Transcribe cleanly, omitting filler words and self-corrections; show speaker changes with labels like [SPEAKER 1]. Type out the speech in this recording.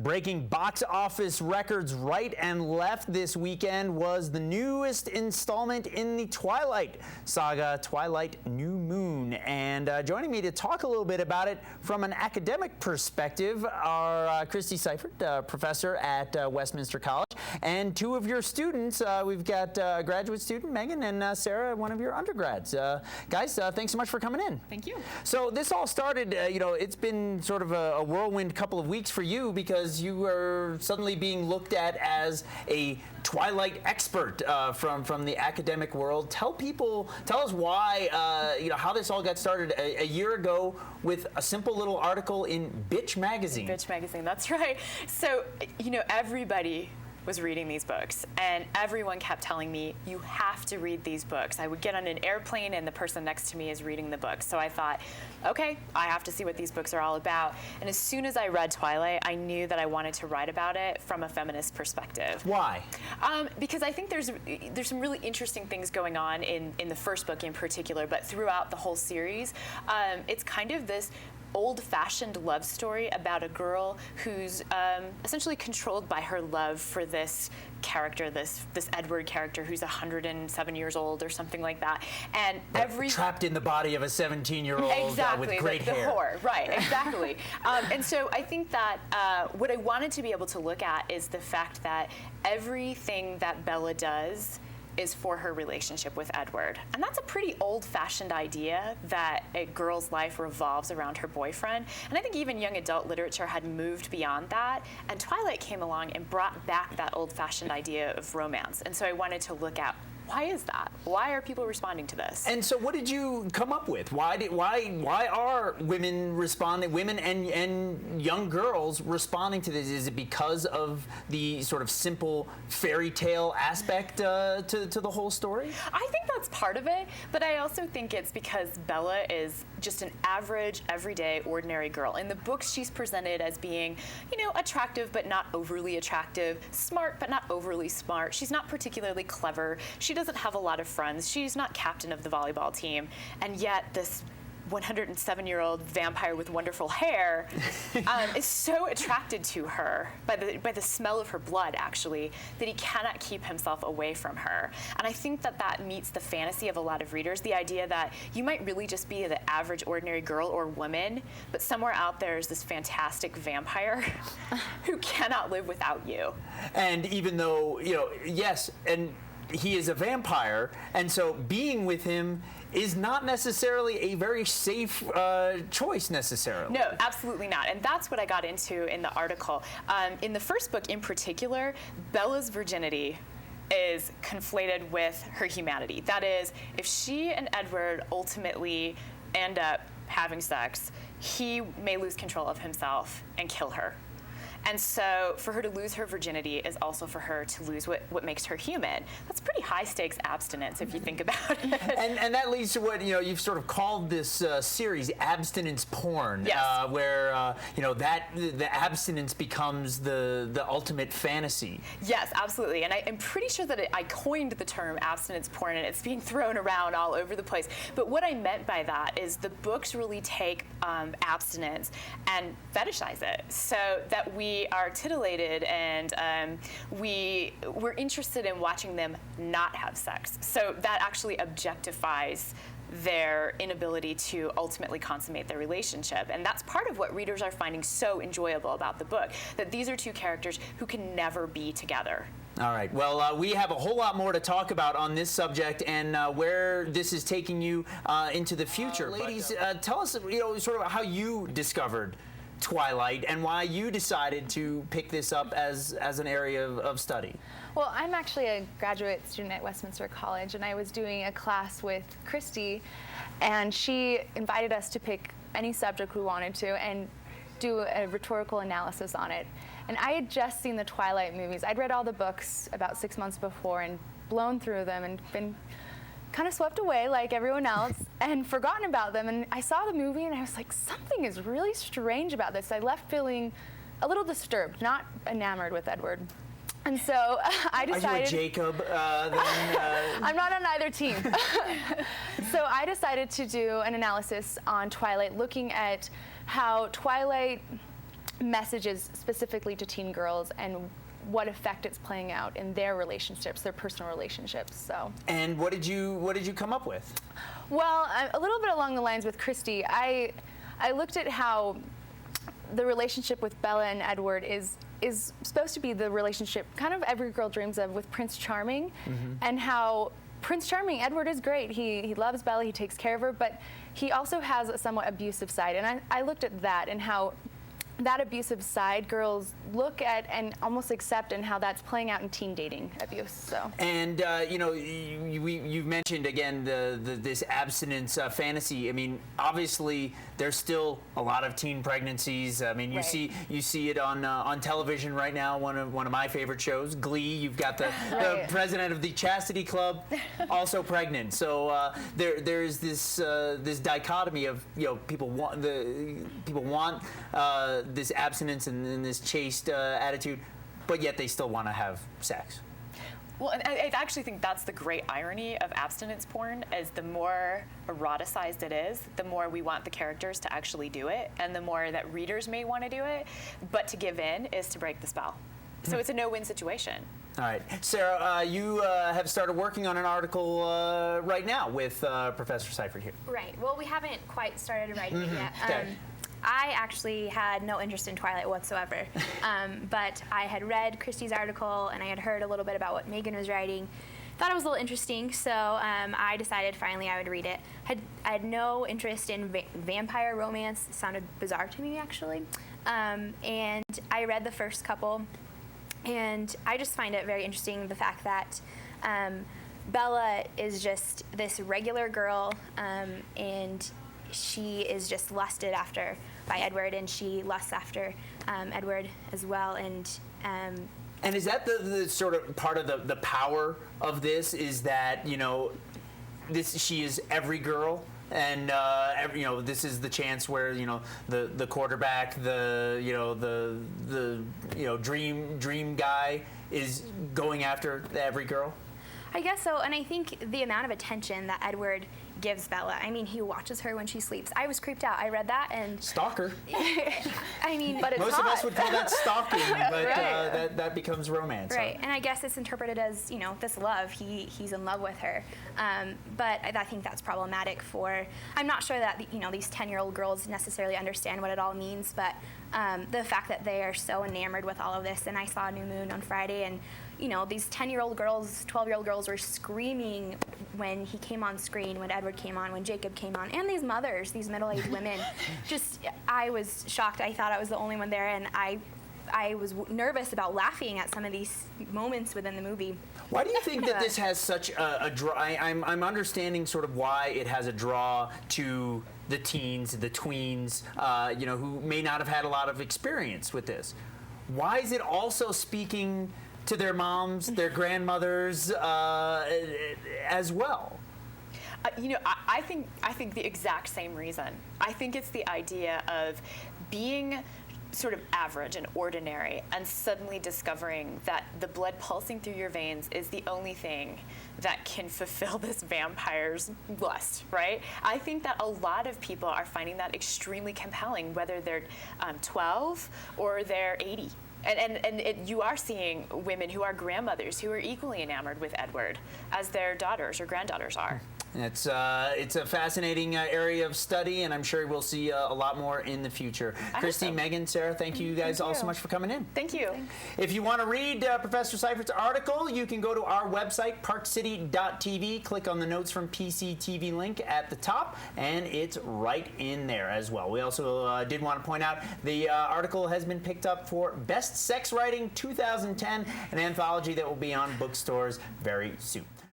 [SPEAKER 1] Breaking box office records right and left this weekend was the newest installment in the Twilight saga, Twilight New Moon. And joining me to talk a little bit about it from an academic perspective are Christy Seifert, professor at Westminster College, and two of your students. We've got a graduate student, Megan, and Sarah, one of your undergrads. Guys, thanks so much for coming in.
[SPEAKER 2] Thank you.
[SPEAKER 1] So this all started, it's been sort of a whirlwind couple of weeks for you because you are suddenly being looked at as a Twilight expert from the academic world. Tell us why, how this all got started a year ago with a simple little article in Bitch Magazine.
[SPEAKER 2] Bitch Magazine, that's right. So, everybody was reading these books, and everyone kept telling me, you have to read these books. I would get on an airplane and the person next to me is reading the book. So I thought, okay, I have to see what these books are all about. And as soon as I read Twilight, I knew that I wanted to write about it from a feminist perspective.
[SPEAKER 1] Why?
[SPEAKER 2] Because I think there's some really interesting things going on in the first book in particular, but throughout the whole series. It's kind of this old-fashioned love story about a girl who's essentially controlled by her love for this character, this Edward character who's 107 years old or something like that, and
[SPEAKER 1] trapped in the body of a 17-year-old
[SPEAKER 2] exactly,
[SPEAKER 1] with great hair.
[SPEAKER 2] The whore, right? Exactly. And so I think that what I wanted to be able to look at is the fact that everything that Bella does is for her relationship with Edward. And that's a pretty old-fashioned idea, that a girl's life revolves around her boyfriend. And I think even young adult literature had moved beyond that. And Twilight came along and brought back that oldfashioned idea of romance. And so I wanted to look at, why is that? Why are people responding to this?
[SPEAKER 1] And so what did you come up with? Why are women responding, women and young girls responding to this? Is it because of the sort of simple fairy tale aspect to the whole story?
[SPEAKER 2] I think that's part of it, but I also think it's because Bella is just an average, everyday, ordinary girl. In the books, she's presented as being, attractive but not overly attractive, smart but not overly smart. She's not particularly clever. She doesn't have a lot of friends. She's not captain of the volleyball team, and yet this 107-year-old vampire with wonderful hair is so attracted to her by the smell of her blood, actually, that he cannot keep himself away from her. And I think that meets the fantasy of a lot of readers, the idea that you might really just be the average, ordinary girl or woman, but somewhere out there is this fantastic vampire who cannot live without you.
[SPEAKER 1] And even though, yes, and he is a vampire, and so being with him is not necessarily a very safe choice necessarily.
[SPEAKER 2] No, absolutely not. And that's what I got into in the article. In the first book in particular, Bella's virginity is conflated with her humanity. That is, if she and Edward ultimately end up having sex, he may lose control of himself and kill her. And so for her to lose her virginity is also for her to lose what makes her human. That's pretty high stakes abstinence if you think about it.
[SPEAKER 1] And that leads to what you've sort of called this series abstinence porn,
[SPEAKER 2] yes.
[SPEAKER 1] Where the abstinence becomes the ultimate fantasy.
[SPEAKER 2] Yes, absolutely. And I'm pretty sure that I coined the term abstinence porn, and it's being thrown around all over the place. But what I meant by that is the books really take abstinence and fetishize it, so that we are titillated and we're interested in watching them not have sex. So that actually objectifies their inability to ultimately consummate their relationship. And that's part of what readers are finding so enjoyable about the book, that these are two characters who can never be together.
[SPEAKER 1] All right. Well, we have a whole lot more to talk about on this subject and where this is taking you into the future. Ladies, tell us, sort of how you discovered Twilight and why you decided to pick this up as an area of study.
[SPEAKER 3] Well, I'm actually a graduate student at Westminster College, and I was doing a class with Christy, and she invited us to pick any subject we wanted to and do a rhetorical analysis on it. And I had just seen the Twilight movies. I'd read all the books about 6 months before and blown through them and been kind of swept away like everyone else and forgotten about them. And I saw the movie and I was like, something is really strange about this. I left feeling a little disturbed, not enamored with Edward. And so I decided...
[SPEAKER 1] Are you a Jacob then?
[SPEAKER 3] I'm not on either team. So I decided to do an analysis on Twilight, looking at how Twilight messages specifically to teen girls and what effect it's playing out in their relationships, their personal relationships. So.
[SPEAKER 1] And what did you come up with?
[SPEAKER 3] Well, a little bit along the lines with Christy. I looked at how the relationship with Bella and Edward is supposed to be the relationship kind of every girl dreams of with Prince Charming, and how Prince Charming, Edward is great. He loves Bella, he takes care of her, but he also has a somewhat abusive side. And I looked at that and how that abusive side girls look at and almost accept, and how that's playing out in teen dating abuse. So.
[SPEAKER 1] And you know, you've mentioned again this abstinence fantasy. I mean, obviously there's still a lot of teen pregnancies. I mean, you see it on television right now. One of my favorite shows, Glee. You've got the president of the Chastity Club, also pregnant. So there's this dichotomy of, you know, people want this abstinence and this chaste attitude, but yet they still want to have sex.
[SPEAKER 2] Well, and I actually think that's the great irony of abstinence porn, is the more eroticized it is, the more we want the characters to actually do it, and the more that readers may want to do it, but to give in is to break the spell. So it's a no-win situation.
[SPEAKER 1] All right. Sarah, you have started working on an article right now with Professor Seifert here.
[SPEAKER 4] Right. Well, we haven't quite started writing it yet.
[SPEAKER 1] Okay.
[SPEAKER 4] I actually had no interest in Twilight whatsoever, but I had read Christy's article and I had heard a little bit about what Megan was writing. Thought it was a little interesting, so I decided finally I would read it. I had no interest in vampire romance. It sounded bizarre to me, actually. And I read the first couple, and I just find it very interesting, the fact that Bella is just this regular girl, and she is just lusted after by Edward, and she lusts after Edward as well. And
[SPEAKER 1] is that the sort of part of the power of this, is that, you know, she is every girl, and you know, this is the chance where, you know, the quarterback, the dream guy is going after every girl?
[SPEAKER 4] I guess so, and I think the amount of attention that Edward gives Bella. I mean, he watches her when she sleeps. I was creeped out. I read that and
[SPEAKER 1] stalker.
[SPEAKER 4] I mean,
[SPEAKER 3] but it's
[SPEAKER 1] most
[SPEAKER 3] hot.
[SPEAKER 1] of us would call that stalking, but
[SPEAKER 3] Right.
[SPEAKER 1] that becomes romance.
[SPEAKER 4] Right, and I guess it's interpreted as, you know, this love. He's in love with her, but I think that's problematic for. I'm not sure that, you know, these 10-year-old girls necessarily understand what it all means, but the fact that they are so enamored with all of this. And I saw New Moon on Friday, and you know, these 10-year-old girls, 12-year-old girls were screaming when he came on screen, when Edward came on, when Jacob came on, and these mothers, these middle-aged women. Just, I was shocked. I thought I was the only one there, and I was nervous about laughing at some of these moments within the movie.
[SPEAKER 1] Why do you think that this has such a draw? I'm understanding sort of why it has a draw to the teens, the tweens, you know, who may not have had a lot of experience with this. Why is it also speaking to their moms, their grandmothers, as well?
[SPEAKER 2] You know, I think the exact same reason. I think it's the idea of being sort of average and ordinary, and suddenly discovering that the blood pulsing through your veins is the only thing that can fulfill this vampire's lust, right? I think that a lot of people are finding that extremely compelling, whether they're 12 or they're 80. And you are seeing women who are grandmothers who are equally enamored with Edward as their daughters or granddaughters are.
[SPEAKER 1] It's a fascinating area of study, and I'm sure we'll see a lot more in the future. Christy,
[SPEAKER 2] so.
[SPEAKER 1] Megan, Sarah, thank you guys all so much for coming in.
[SPEAKER 2] Thank you.
[SPEAKER 3] Thanks.
[SPEAKER 1] If you want to read Professor Seifert's article, you can go to our website, parkcity.tv, click on the Notes from PCTV link at the top, and it's right in there as well. We also did want to point out the article has been picked up for Best Sex Writing 2010, an anthology that will be on bookstores very soon.